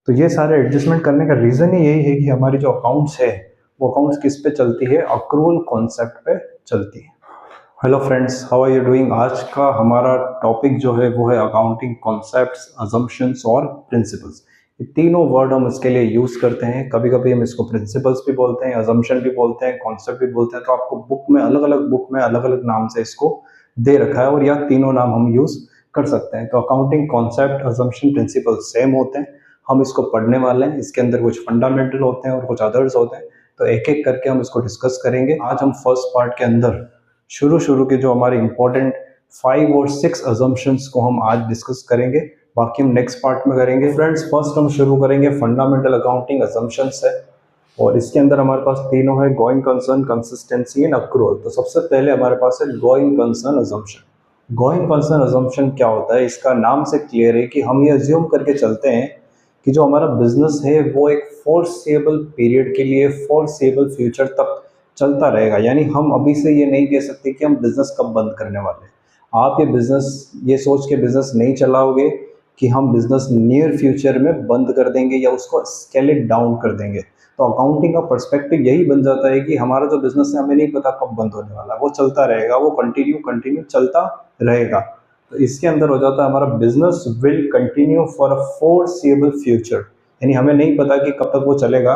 तो ये सारे एडजस्टमेंट करने का रीज़न ही यही है कि हमारी जो अकाउंट्स है वो अकाउंट्स किस पे चलती है, अक्रूवल कॉन्सेप्ट पे चलती है। Hello friends, how are you doing. आज का हमारा टॉपिक जो है वो है अकाउंटिंग कॉन्सेप्ट्स, अजम्पशंस और प्रिंसिपल्स। ये तीनों वर्ड हम इसके लिए यूज़ करते हैं। कभी कभी हम इसको प्रिंसिपल्स भी बोलते हैं, अजम्पशन भी बोलते हैं, कॉन्सेप्ट भी बोलते हैं। तो आपको बुक में अलग अलग नाम से इसको दे रखा है और यह तीनों नाम हम यूज़ कर सकते हैं। तो accounting concept, assumption, principle same होते हैं। हम इसको पढ़ने वाले हैं। इसके अंदर कुछ फंडामेंटल होते हैं और कुछ अदर्स होते हैं। तो एक एक करके हम इसको डिस्कस करेंगे। आज हम फर्स्ट पार्ट के अंदर शुरू के जो हमारे इंपॉर्टेंट 5 और 6 अजम्पशंस को हम आज डिस्कस करेंगे। बाकी हम नेक्स्ट पार्ट में करेंगे। फ्रेंड्स, फर्स्ट हम शुरू करेंगे फंडामेंटल अकाउंटिंग अजम्पशंस से और इसके अंदर हमारे पास तीनों है, going concern, consistency and accrual. तो सबसे पहले हमारे पास है going concern assumption. Going concern assumption क्या होता है? इसका नाम से क्लियर है कि हम ये अज्यूम करके चलते हैं कि जो हमारा बिजनेस है वो एक फोर्सेबल पीरियड के लिए, फोर्सेबल फ्यूचर तक चलता रहेगा। यानी हम अभी से ये नहीं कह सकते कि हम बिजनेस कब बंद करने वाले हैं। आप ये सोच के बिजनेस नहीं चलाओगे कि हम बिजनेस नियर फ्यूचर में बंद कर देंगे या उसको स्केल इट डाउन कर देंगे। तो अकाउंटिंग का पर्सपेक्टिव यही बन जाता है कि हमारा जो बिजनेस है हमें नहीं पता कब बंद होने वाला है, वो चलता रहेगा, वो कंटिन्यू चलता रहेगा। तो इसके अंदर हो जाता है हमारा business will continue for a foreseeable future. यानी हमें नहीं पता कि कब तक वो चलेगा,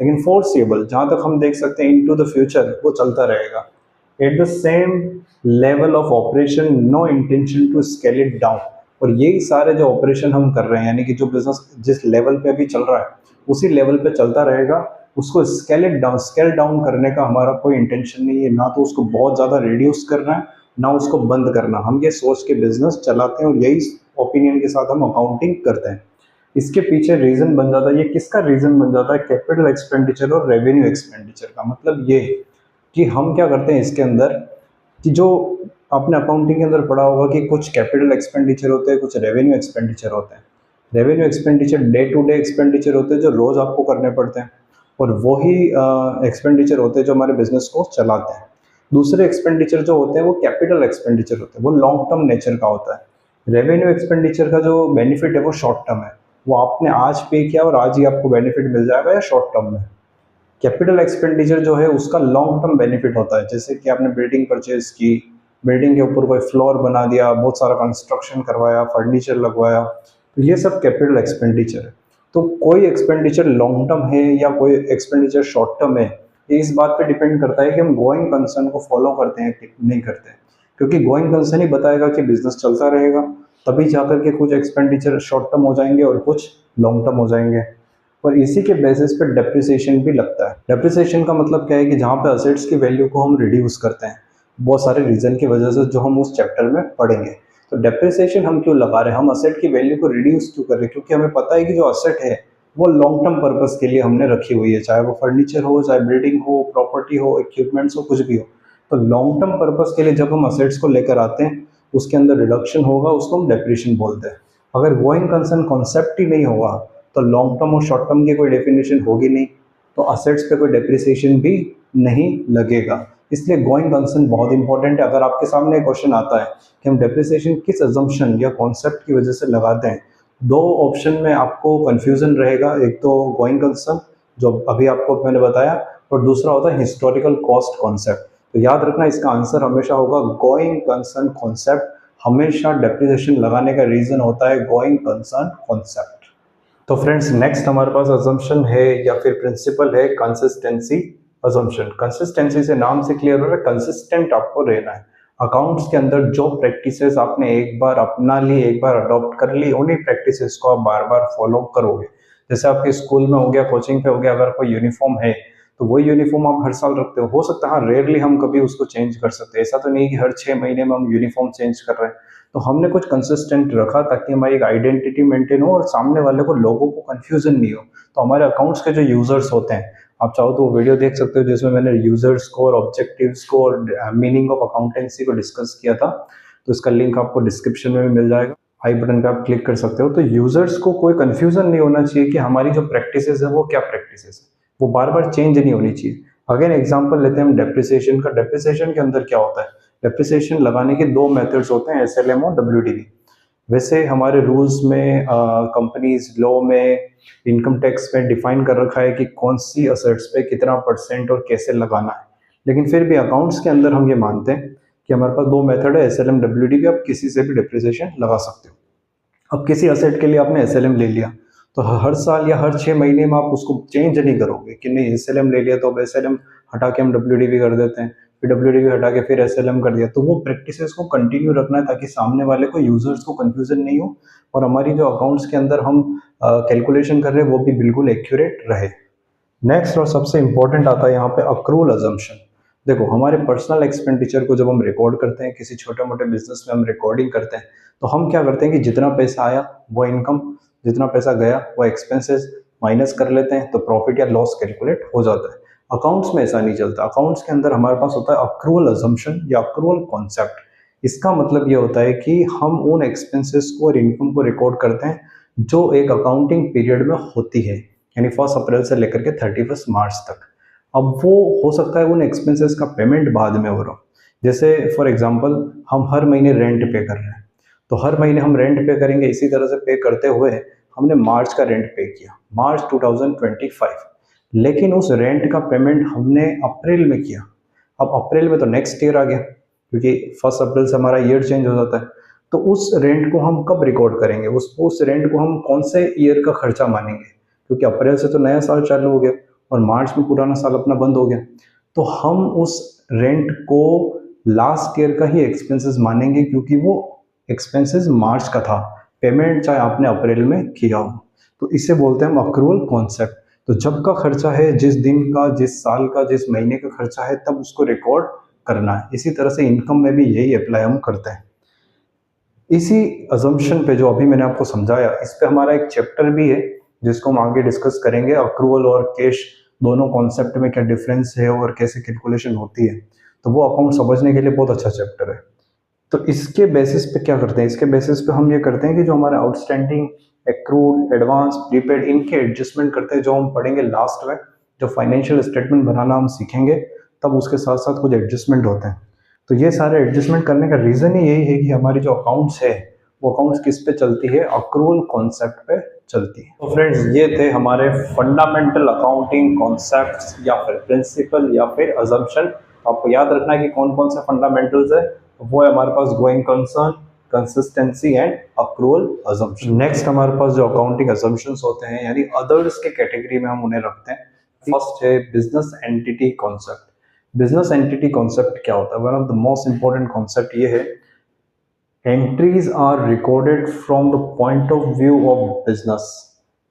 लेकिन फोरसेबल जहाँ तक हम देख सकते हैं इनटू द फ्यूचर वो चलता रहेगा। At the same level of operation, no intention to scale it down. और यही सारे जो ऑपरेशन हम कर रहे हैं, यानी कि जो बिजनेस जिस लेवल पे अभी चल रहा है उसी लेवल पे चलता रहेगा। उसको स्केल डाउन करने का हमारा कोई इंटेंशन नहीं है। ना तो उसको बहुत ज़्यादा रिड्यूस करना है, ना उसको बंद करना। हम ये सोच के बिजनेस चलाते हैं और यही ओपिनियन के साथ हम अकाउंटिंग करते हैं। इसके पीछे रीजन बन जाता है, ये किसका रीजन बन जाता है? कैपिटल एक्सपेंडिचर और रेवेन्यू एक्सपेंडिचर का। मतलब ये कि हम क्या करते हैं इसके अंदर कि जो आपने अकाउंटिंग के अंदर पढ़ा होगा कि कुछ कैपिटल एक्सपेंडिचर होते हैं, कुछ रेवेन्यू एक्सपेंडिचर होते हैं। Revenue expenditure day to day expenditure होते हैं जो रोज़ आपको करने पड़ते हैं, और वही एक्सपेंडिचर होते हैं जो हमारे बिजनेस को चलाते हैं। दूसरे एक्सपेंडिचर जो होते हैं वो कैपिटल एक्सपेंडिचर होते हैं, वो लॉन्ग टर्म नेचर का होता है। रेवेन्यू एक्सपेंडिचर का जो बेनिफिट है वो शॉर्ट टर्म है, वो आपने आज पे किया और आज ही आपको बेनिफिट मिल जाएगा या शॉर्ट टर्म में। कैपिटल एक्सपेंडिचर जो है उसका लॉन्ग टर्म बेनिफिट होता है। जैसे कि आपने बिल्डिंग परचेज की, बिल्डिंग के ऊपर कोई फ्लोर बना दिया, बहुत सारा कंस्ट्रक्शन करवाया, फर्नीचर लगवाया, तो ये सब कैपिटल एक्सपेंडिचर है। तो कोई एक्सपेंडिचर लॉन्ग टर्म है या कोई एक्सपेंडिचर शॉर्ट टर्म है, ये इस बात पे डिपेंड करता है कि हम गोइंग कंसर्न को फॉलो करते हैं कि नहीं करते हैं। क्योंकि गोइंग कंसर्न ही बताएगा कि बिजनेस चलता रहेगा, तभी जाकर के कुछ एक्सपेंडिचर शॉर्ट टर्म हो जाएंगे और कुछ लॉन्ग टर्म हो जाएंगे। और इसी के बेसिस पे डेप्रिसिएशन भी लगता है। डेप्रिसिएशन का मतलब क्या है कि जहाँ पे असेट्स की वैल्यू को हम रिड्यूस करते हैं, बहुत सारे रीजन की वजह से, जो हम उस चैप्टर में पढ़ेंगे। तो डेप्रिसिएशन हम क्यों लगा रहे हैं, हम असेट की वैल्यू को रिड्यूस क्यों कर रहे हैं? क्योंकि हमें पता है कि जो असेट है वो लॉन्ग टर्म पर्पस के लिए हमने रखी हुई है, चाहे वो फर्नीचर हो, चाहे बिल्डिंग हो, प्रॉपर्टी हो, इक्विपमेंट्स हो, कुछ भी हो। तो लॉन्ग टर्म पर्पस के लिए जब हम असेट्स को लेकर आते हैं, उसके अंदर रिडक्शन होगा, उसको हम डेप्रिसिएशन बोलते हैं। अगर गोइंग कंसर्न कॉन्सेप्ट ही नहीं होगा तो लॉन्ग टर्म और शॉर्ट टर्म की कोई डेफिनेशन होगी नहीं, तो असेट्स पे कोई डेप्रिसिएशन भी नहीं लगेगा। इसलिए गोइंग कंसर्न बहुत इंपॉर्टेंट है। अगर आपके सामने एक क्वेश्चन आता है कि हम डेप्रिसिएशन किस अजम्पशन या कॉन्सेप्ट की वजह से लगाते हैं, दो ऑप्शन में आपको कंफ्यूजन रहेगा। एक तो गोइंग कंसर्न जो अभी आपको मैंने बताया, और दूसरा होता है हिस्टोरिकल कॉस्ट कॉन्सेप्ट। तो याद रखना, इसका आंसर हमेशा होगा गोइंग कंसर्न कॉन्सेप्ट। हमेशा डेप्रिसिएशन लगाने का रीजन होता है गोइंग कंसर्न कॉन्सेप्ट। तो फ्रेंड्स, नेक्स्ट हमारे पास अजम्पशन है या फिर प्रिंसिपल है कंसिस्टेंसी अजम्पशन। कंसिस्टेंसी से नाम से क्लियर हो रहा है, कंसिस्टेंट आपको रहना है। अकाउंट्स के अंदर जो प्रैक्टिसेस आपने एक बार अपना ली, एक बार अडॉप्ट कर ली, उन्हीं प्रैक्टिसेस को आप बार बार फॉलो करोगे। जैसे आपके स्कूल में हो गया, कोचिंग पे हो गया, अगर कोई यूनिफॉर्म है तो वही यूनिफॉर्म आप हर साल रखते हो सकता है, हाँ रेयरली हम कभी उसको चेंज कर सकते हैं। ऐसा तो नहीं कि हर 6 महीने में हम यूनिफॉर्म चेंज कर रहे हैं। तो हमने कुछ कंसिस्टेंट रखा ताकि हमारी एक आइडेंटिटी मेंटेन हो और सामने वाले को, लोगों को कंफ्यूजन नहीं हो। तो हमारे अकाउंट्स के जो यूजर्स होते हैं, आप चाहो तो वो वीडियो देख सकते हो जिसमें मैंने यूजर्स को और ऑब्जेक्टिव्स को और मीनिंग ऑफ अकाउंटेंसी को डिस्कस किया था। तो इसका लिंक आपको डिस्क्रिप्शन में भी मिल जाएगा, आई बटन पे आप क्लिक कर सकते हो। तो यूजर्स को कोई कंफ्यूजन नहीं होना चाहिए कि हमारी जो प्रैक्टिसेस है वो क्या प्रैक्टिसेस है, वो बार बार चेंज नहीं होनी चाहिए। अगेन एग्जांपल लेते हैं हम डेप्रिसिएशन का। डेप्रिसिएशन के अंदर क्या होता है? डेप्रिसिएशन लगाने के दो मेथड्स होते हैं, एसएलएम और डब्ल्यूडीवी। वैसे हमारे रूल्स में कंपनीज लॉ में इनकम टैक्स में डिफाइन कर रखा है कि कौन सी असेट्स पे कितना परसेंट और कैसे लगाना है, लेकिन फिर भी अकाउंट्स के अंदर हम ये मानते हैं कि हमारे पास दो मेथड है, एसएलएम डब्ल्यूडी पे आप किसी से भी डिप्रिसिएशन लगा सकते हो। अब किसी असेट के लिए आपने एसएलएम ले लिया तो हर साल या हर 6 महीने में आप उसको चेंज नहीं करोगे कि नहीं एसएलएम ले लिया तो अब एसएलएम हटा के हम डब्ल्यूडी भी कर देते हैं, फिर डब्ल्यूडी भी हटा के फिर एसएलएम कर दिया। तो वो प्रैक्टिसेस को कंटिन्यू रखना है ताकि सामने वाले को यूजर्स को कंफ्यूजन नहीं हो और हमारी जो अकाउंट्स के अंदर हम कैलकुलेशन कर रहे हैं वो भी बिल्कुल एक्यूरेट रहे। नेक्स्ट और सबसे इंपॉर्टेंट आता है यहाँ पे अक्रूवल अजम्पशन। देखो हमारे पर्सनल एक्सपेंडिचर को जब हम रिकॉर्ड करते हैं, किसी छोटे मोटे बिजनेस में हम रिकॉर्डिंग करते हैं, तो हम क्या करते हैं कि जितना पैसा आया वो इनकम, जितना पैसा गया वो एक्सपेंसेस माइनस कर लेते हैं, तो प्रॉफिट या लॉस कैलकुलेट हो जाता है। अकाउंट्स में ऐसा नहीं चलता। अकाउंट्स के अंदर हमारे पास होता है अक्रूवल अजम्पशन या अक्रूवल कॉन्सेप्ट। इसका मतलब ये होता है कि हम उन एक्सपेंसेस को और इनकम को रिकॉर्ड करते हैं जो एक अकाउंटिंग पीरियड में होती है, यानी 1 अप्रैल से लेकर के 31 मार्च तक। अब वो हो सकता है उन एक्सपेंसेस का पेमेंट बाद में हो रहा हो, जैसे फॉर एग्जांपल हम हर महीने रेंट पे कर रहे हैं, तो हर महीने हम रेंट पे करेंगे, इसी तरह से पे करते हुए हमने मार्च का रेंट पे किया, मार्च 2025, लेकिन उस रेंट का पेमेंट हमने अप्रैल में किया। अब अप्रैल में तो नेक्स्ट ईयर आ गया क्योंकि 1 अप्रैल से हमारा ईयर चेंज हो जाता है, तो उस रेंट को हम कब रिकॉर्ड करेंगे, उस रेंट को हम कौन से ईयर का खर्चा मानेंगे, क्योंकि अप्रैल से तो नया साल चालू हो गया और मार्च में पुराना साल अपना बंद हो गया, तो हम उस रेंट को लास्ट ईयर का ही एक्सपेंसेस मानेंगे क्योंकि वो एक्सपेंसेस मार्च का था, पेमेंट चाहे आपने अप्रैल में किया हो। तो इसे बोलते हैं हम अक्रूवल कॉन्सेप्ट। तो जब का खर्चा है, जिस दिन का, जिस साल का, जिस महीने का खर्चा है, तब उसको रिकॉर्ड करना है। इसी तरह से इनकम में भी यही अप्लाई हम करते हैं। इसी अजम्पशन पे जो अभी मैंने आपको समझाया, इस पे हमारा एक चैप्टर भी है जिसको हम आगे डिस्कस करेंगे, अक्रूवल और कैश दोनों कॉन्सेप्ट में क्या डिफरेंस है और कैसे कैलकुलेशन होती है। तो वो अकाउंट समझने के लिए बहुत अच्छा चैप्टर है। तो इसके बेसिस पे क्या करते हैं, इसके बेसिस पे हम ये करते हैं कि जो हमारे आउटस्टैंडिंग, एक्रूड, एडवांस, प्रीपेड, इनके एडजस्टमेंट करते हैं, जो हम पढ़ेंगे लास्ट में, जो फाइनेंशियल स्टेटमेंट बनाना हम सीखेंगे तब उसके साथ साथ कुछ एडजस्टमेंट होते हैं। तो ये सारे एडजस्टमेंट करने का रीज़न ही यही है कि हमारी जो अकाउंट्स है वो अकाउंट्स किस पे चलती है, अक्रूवल कॉन्सेप्ट पे चलती है। तो फ्रेंड्स ये थे हमारे फंडामेंटल अकाउंटिंग कॉन्सेप्ट्स या फिर प्रिंसिपल या फिर अजम्पशन। आपको याद रखना है कि कौन कौन से फंडामेंटल्स है, वो है हमारे पास going concern, consistency and accrual assumption. Next हमारे पास जो अकाउंटिंग अजम्पशंस होते हैं यानी अदर्स के कैटेगरी में हम उन्हें रखते हैं। फर्स्ट है business entity concept. Business entity concept क्या होता है, one of the most important concept ये है, entries are recorded from the point of view of business.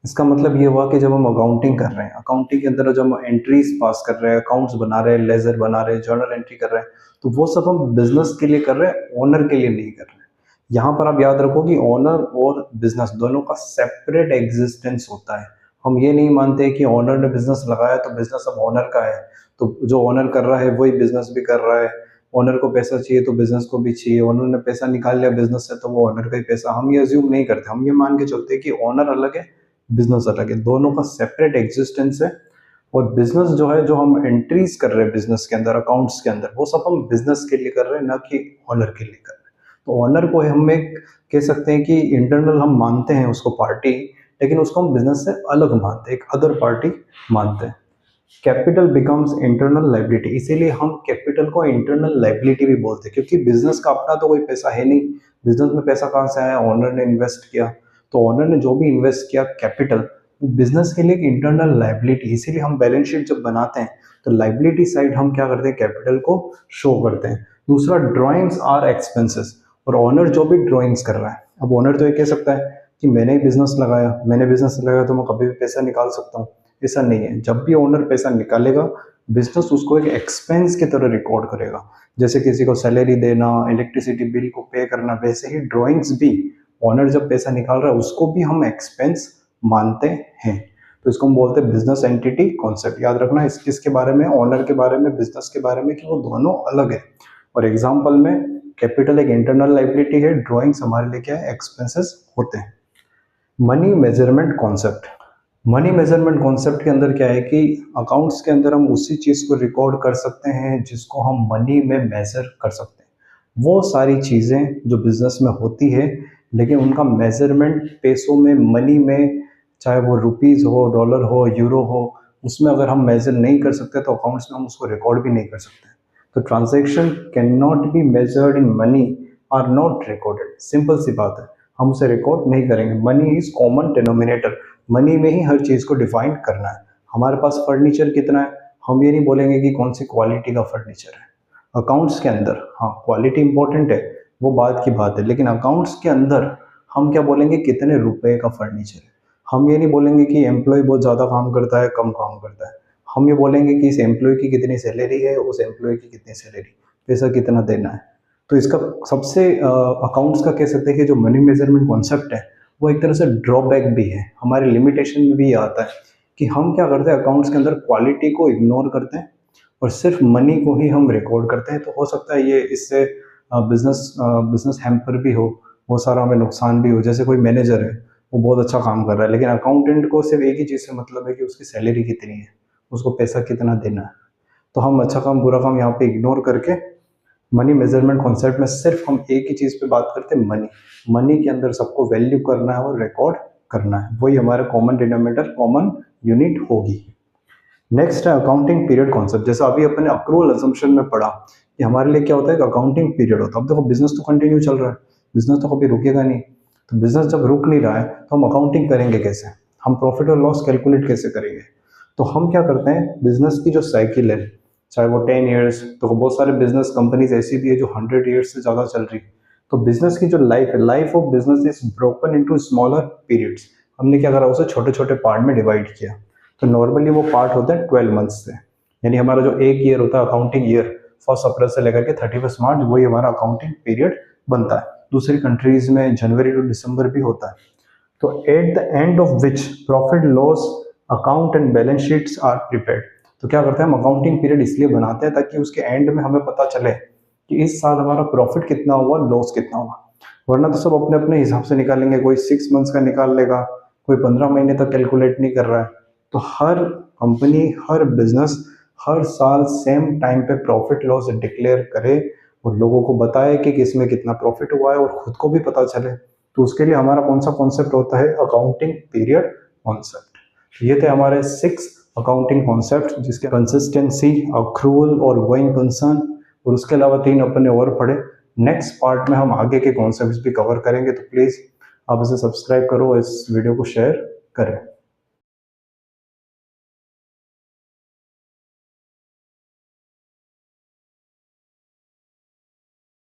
इसका मतलब ये हुआ कि जब हम अकाउंटिंग कर रहे हैं, अकाउंटिंग के अंदर जब हम एंट्रीज पास कर रहे हैं, अकाउंट्स बना रहे हैं, लेजर बना रहे हैं, जर्नल एंट्री कर रहे हैं, तो वो सब हम बिजनेस के लिए कर रहे हैं, ओनर के लिए नहीं कर रहे हैं। यहाँ पर आप याद रखो कि ओनर और बिजनेस दोनों का सेपरेट एग्जिस्टेंस होता है। हम ये नहीं मानते कि ओनर ने बिजनेस लगाया तो बिजनेस अब ओनर का है, तो जो ओनर कर रहा है वही बिजनेस भी कर रहा है। ओनर को पैसा चाहिए तो बिजनेस को भी चाहिए, ओनर ने पैसा निकाल लिया बिजनेस से तो वो ओनर का ही पैसा, हम ये अज्यूम नहीं करते। हम ये मान के चलते हैं कि ओनर अलग है, बिजनेस अलग है, दोनों का सेपरेट एग्जिस्टेंस है। और बिजनेस जो है, जो हम एंट्रीज कर रहे हैं बिजनेस के अंदर, अकाउंट्स के अंदर, वो सब हम बिजनेस के लिए कर रहे हैं, ना कि ओनर के लिए कर रहे हैं। तो ओनर को हम एक कह सकते हैं कि इंटरनल हम मानते हैं उसको पार्टी, लेकिन उसको हम बिजनेस से अलग मानते हैं, एक अदर पार्टी मानते हैं। कैपिटल बिकम्स इंटरनल लाइबिलिटी, इसीलिए हम कैपिटल को इंटरनल लाइबिलिटी भी बोलते हैं, क्योंकि बिजनेस का अपना तो कोई पैसा है नहीं, बिजनेस में पैसा कहाँ से आया, ओनर ने इन्वेस्ट किया, तो ओनर ने जो भी इन्वेस्ट किया कैपिटल, बिजनेस के लिए एक इंटरनल लाइबिलिटी। इसीलिए हम बैलेंस शीट जब बनाते हैं तो लाइबिलिटी साइड हम क्या करते हैं, कैपिटल को शो करते हैं। दूसरा, ड्रॉइंग्स आर एक्सपेंसेस, और ओनर जो भी ड्रॉइंग्स कर रहा है, अब ओनर तो ये कह सकता है कि मैंने ही बिजनेस लगाया, मैंने बिजनेस लगाया तो मैं कभी भी पैसा निकाल सकता हूँ, ऐसा नहीं है। जब भी ओनर पैसा निकालेगा, बिजनेस उसको एक एक्सपेंस की तरह रिकॉर्ड करेगा। जैसे किसी को सैलरी देना, इलेक्ट्रिसिटी बिल को पे करना, वैसे ही ड्रॉइंग्स भी ओनर जब पैसा निकाल रहा है उसको भी हम एक्सपेंस मानते हैं। तो इसको हम बोलते हैं बिजनेस एंटिटी कॉन्सेप्ट। याद रखना इस किसके बारे में, ओनर के बारे में, बिजनेस के बारे में, कि वो दोनों अलग है। और एग्जाम्पल में कैपिटल एक इंटरनल लाइबिलिटी है, ड्रॉइंग्स हमारे लिए क्या है, एक्सपेंसेस होते हैं। Money measurement concept. Money measurement concept के अंदर क्या है कि अकाउंट्स के अंदर हम उसी चीज़ को रिकॉर्ड कर सकते हैं जिसको हम मनी में मेजर कर सकते हैं। वो सारी चीज़ें जो बिजनेस में होती है लेकिन उनका मेजरमेंट पैसों में, मनी में, चाहे वो रुपीज़ हो, डॉलर हो, यूरो हो, उसमें अगर हम मेजर नहीं कर सकते तो अकाउंट्स में हम उसको रिकॉर्ड भी नहीं कर सकते। तो transaction can not be measured in money are not recorded. Simple सी बात है, हम उसे रिकॉर्ड नहीं करेंगे। Money is common denominator, money में ही हर चीज़ को डिफाइन करना है। हमारे पास फर्नीचर कितना है, हम ये नहीं बोलेंगे कि कौन सी क्वालिटी का फर्नीचर है। अकाउंट्स के अंदर हाँ क्वालिटी इंपॉर्टेंट है, वो बात की बात है, लेकिन अकाउंट्स के अंदर हम क्या बोलेंगे, कितने रुपए का फर्नीचर है। हम ये नहीं बोलेंगे कि एम्प्लॉय बहुत ज़्यादा काम करता है, कम काम करता है। हम ये बोलेंगे कि इस एम्प्लॉय की कितनी सैलरी है, उस एम्प्लॉय की कितनी सैलरी, पैसा कितना देना है। तो इसका सबसे अकाउंट्स का कह सकते हैं कि जो मनी मेजरमेंट कॉन्सेप्ट है वो एक तरह से ड्रॉबैक भी है, हमारे लिमिटेशन में भी आता है कि हम क्या करते हैं, अकाउंट्स के अंदर क्वालिटी को इग्नोर करते हैं और सिर्फ मनी को ही हम रिकॉर्ड करते हैं। तो हो सकता है ये इससे बिजनेस हैम्पर भी हो सारा हमें नुकसान भी हो। जैसे कोई मैनेजर है, वो बहुत अच्छा काम कर रहा है, लेकिन अकाउंटेंट को सिर्फ एक ही चीज़ से मतलब है कि उसकी सैलरी कितनी है, उसको पैसा कितना देना है। तो हम अच्छा काम बुरा काम यहाँ पे इग्नोर करके मनी मेजरमेंट कॉन्सेप्ट में सिर्फ हम एक ही चीज़ पे बात करते हैं, मनी। मनी के अंदर सबको वैल्यू करना है और रिकॉर्ड करना है, वही हमारा कॉमन डिनोमिनेटर, कॉमन यूनिट होगी। नेक्स्ट है अकाउंटिंग पीरियड कॉन्सेप्ट। जैसा अभी अपने अक्रूवल अजम्पशन में पढ़ा कि हमारे लिए क्या होता है कि अकाउंटिंग पीरियड होता है। अब देखो बिजनेस तो कंटिन्यू चल रहा है, बिजनेस तो कभी रुकेगा नहीं। तो बिजनेस जब रुक नहीं रहा है तो हम अकाउंटिंग करेंगे कैसे, हम प्रॉफिट और लॉस कैलकुलेट कैसे करेंगे। तो हम क्या करते हैं, बिजनेस की जो साइकिल है, चाहे वो 10 ईयर्स, तो बहुत सारे बिजनेस कंपनीज ऐसी भी है जो 100 ईयर्स से ज़्यादा चल रही है। तो बिजनेस की जो लाइफ है, life of business is broken into smaller periods. हमने क्या करा, उसे छोटे छोटे पार्ट में डिवाइड किया। तो नॉर्मली वो पार्ट होते हैं 12 मंथ्स से, यानी हमारा जो एक ईयर होता है अकाउंटिंग ईयर, 1 अप्रैल से लेकर के 31 मार्च, वही हमारा अकाउंटिंग पीरियड बनता है। दूसरी कंट्रीज में जनवरी टू दिसंबर भी होता है। तो at the end of which profit loss account and balance sheets are prepared. तो क्या करते हैं हम, अकाउंटिंग पीरियड इसलिए बनाते हैं ताकि उसके एंड में हमें पता चले कि इस साल हमारा प्रॉफिट कितना हुआ, लॉस कितना हुआ। वरना तो सब अपने अपने हिसाब से निकालेंगे, कोई 6 मंथ्स का निकाल लेगा, कोई 15 महीने तक कैलकुलेट नहीं कर रहा है। तो हर कंपनी, हर बिजनेस हर साल सेम टाइम पे प्रॉफिट लॉस डिक्लेयर करे और लोगों को बताए कि किसमें कितना प्रॉफिट हुआ है और खुद को भी पता चले। तो उसके लिए हमारा कौन सा कॉन्सेप्ट होता है, अकाउंटिंग पीरियड कॉन्सेप्ट। ये थे हमारे 6 अकाउंटिंग कॉन्सेप्ट, जिसके कंसिस्टेंसी, अक्रूवल और गोइंग कंसर्न, और उसके अलावा 3 अपने और पढ़े। नेक्स्ट पार्ट में हम आगे के कॉन्सेप्ट्स भी कवर करेंगे। तो प्लीज़ आप इसे सब्सक्राइब करो और इस वीडियो को शेयर करें।